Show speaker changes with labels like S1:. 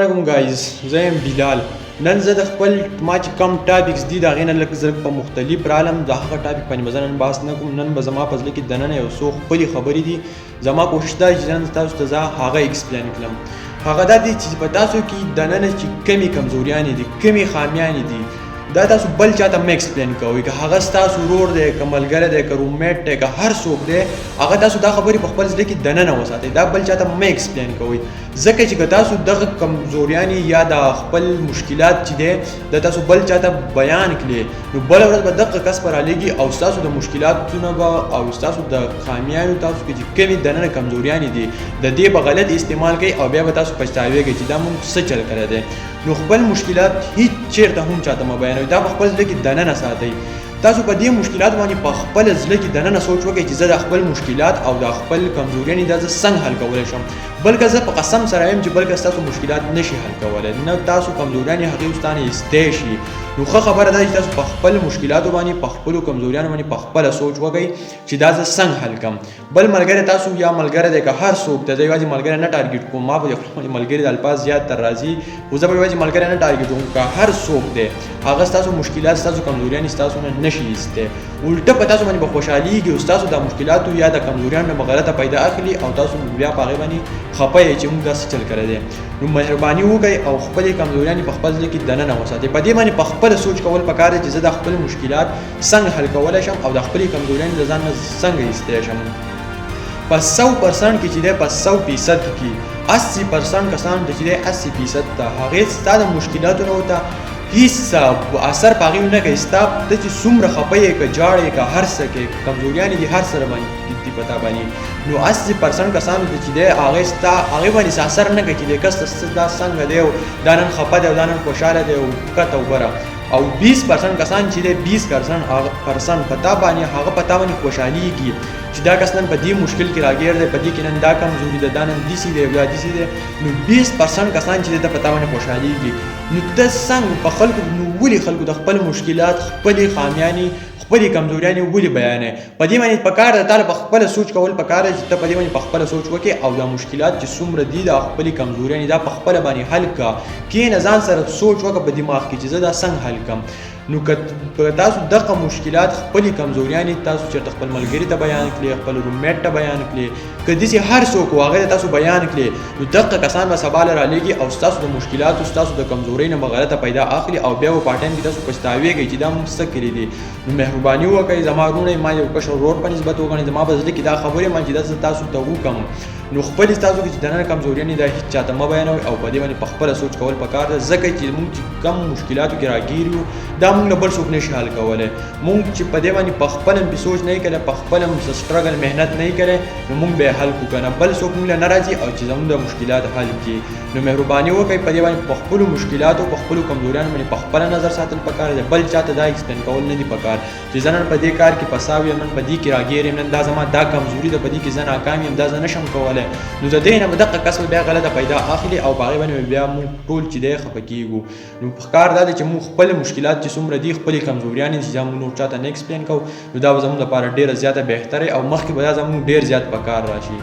S1: علیکم گایز، زه یم بلال. نن زه د خپل ما چې کم ټاپکس دي د هغې نه لږ زه په مختلف رالم. د هغه ټاپک باندې به زه نن بحث نه کوم. نن به زما په زړه کې دننه یو څو خپلې خبرې دي. زما کوشش دا چې نن تاسو ته زه هغه ایکسپلین کړم. هغه دا دی چې په تاسو کې دننه چې کمې کمزوریانې دي، کمې خامیانې دي، دا تاسو بل چاته مه ایکسپلین کوئ. که هغه ستاسو ورور دی، که ملګری دی، که روممیټ دی، که هر څوک دی، هغه تاسو دا خبرې په خپل زړه کې دننه وساتئ. دا بل چاته مه ایکسپلین کوئ، ځکه چې که تاسو دغه کمزوریانې یا د خپل مشکلات چې دی د تاسو بل چاته بیان کړئ، نو بله ورځ به دغه کس به رالیږي او ستاسو د مشکلاتونه به او ستاسو د خامیانو تاسو کې چې کمې دننه کمزوریانې دي د دې به غلط استعمال کوي او بیا به تاسو پچتاویږئ چې دا مونږ څه چل کړی دی. نو خپل مشکلات هیڅ چیرته هم چاته مه بیانوئ، دا په خپل زړه کې دننه ساتئ. تاسو په دې مشکلات باندې په خپل زړه کې دننه سوچ وکړئ چې زه د خپل مشکلات او د خپل کمزوریانې دا زه څنګه حل کولی شم. بلکې زه په قسم سره یم چې بلکې ستاسو مشکلات نشي حل کولی، نه تاسو کمزوریانې هغې اوس تانه ایستی شي. نو ښه خبره ده چې تاسو په خپل مشکلاتو باندې په خپلو کمزوریانو باندې په خپله سوچ وکئ چې دا زه څنګه حل کړم. بل ملګری تاسو یا ملګری دی که هر څوک دی، زه یوازې ملګری نه ټارګېټ کوم، ما به د خپل ملګري د الفاظ زیات تر راځي، خو زه به یوازې ملګری نه ټارګېټ کوم. که هر څوک دی هغه ستاسو مشکلات ستاسو کمزوریانې ستاسو نه نشي ایستی، الټه په تاسو باندې به خوشحالېږي او ستاسو د مشکلاتو یا د کمزوریانو نه به غلطه پیدا اخلي او تاسو بیا په هغې باندې خفه یئ چې موږ دا څه چل کړی دی. نو مهرباني وکئ او خپلې کمزوریانې په خپل زړه کې دننه وساتئ. په دې باندې په خپله سوچ کول پکار دی چې زه د خپل مشکلات څنګه حل کولی شم او د خپلې کمزوریانې د ځان نه څنګه ایستی شم. په 100% کې چې دی په 100% کې 80% کسان چې دی 80% ته هغې ستا د مشکلاتو نه ورته هیڅ اثر په هغې نه کوي. ستا ته چې څومره خفه یې، که جاړې، که هر څه کې کمزوریانې دي هر سره باندې دي په تا باندې، نو 80% کسانو ته چې دی هغې باندې څه اثر نه کوي چې دی کس ته دا څنګه دی او دا نن خفه دی او دا نن خوشحاله دی او کته وګوره. او 20% کسان چې دی 20% په تا باندې هغه په تا باندې خوشحالېږي چې دا کس نن په دې مشکل کې راګیر دی، په دې کې نن دا کمزوري ده، دا نن داسې دی او دا داسې دی. نو 20% کسان چې دی ته په تا باندې خوشحالېږي. نو ته څنګه په خلکو نو ولې خلکو د خپل مشکلات، خپلې خامیانې، خپلې کمزوریانې ولې بیانې؟ په دې باندې پکار ده تا له په خپله سوچ کول پکار ده چې ته په دې باندې په خپله سوچ وکړې او دا مشکلات چې څومره دي د خپلې کمزوریانې دا په خپله باندې حل کړه. کښېنه ځان سره سوچ وکړه په دماغ کې چې زه دا څنګه حل کړم. نو که تاسو دغه مشکلات، خپلې کمزوریانې تاسو چېرته خپل ملګري ته بیان کړې، خپل روممیټ ته بیان کړې، که داسې هر څوک و هغې ته تاسو بیان کړې، نو دغه کسان به سبا له رالیږي او ستاسو د مشکلاتو، ستاسو د کمزورۍ نه به غلطه پیدا اخلي او بیا به په ټایم کې تاسو پچتاویږئ چې دا موږ څه کړي دي. نو مهرباني وکړئ، زما وروڼه ما یو کشر ورور په نسبت وګڼئ، زما په زړه کې دا خبرې مان چې دا زه تاسو ته وکړم. نو خپلې ستاسو کې چې دننه کمزوریانې دا هېڅ چاته مه بیانوئ او په دې باندې په خپله سوچ کول پکار ده، ځکه چې موږ چې کم مشکلاتو کې راګیر یو دا موږ نه بل څوک نشي حل کولی. موږ چې په دې باندې په خپله هم سوچ نه یې کړی، په خپله هم سټرګل محنت نه یې کړی، نو موږ به یې حل کړو که نه بل څوک موږ له نه راځي او چې زموږ د مشکلات حل کړي. نو مهرباني وکړئ په دې باندې په خپلو مشکلاتو، په خپلو کمزوریانو باندې په خپله نظر ساتل پکار دی، بل چاته دا ایکسپلین کول نه دي پکار چې زه نن په دې کار کې پساو یم، نن په دې کې راګیر یم، نن دا زما دا کمزوري ده، په دې کې زه ناکام یم، دا زه نشم کولی. نو د دې نه به دغه کس به بیا غلطه پیدا اخلي او په هغې باندې بیا موږ ټول چې دی خفه کېږو. نو پکار دا دی چې موږ خپل مشکلات چې څومره دي، خپلې کمزوریانې چې موږ نور چاته نه ایکسپلین کوو، نو دا به زموږ لپاره ډېره زیاته بهتره او مخکې به دا زموږ ډېر زیات پکار راشي.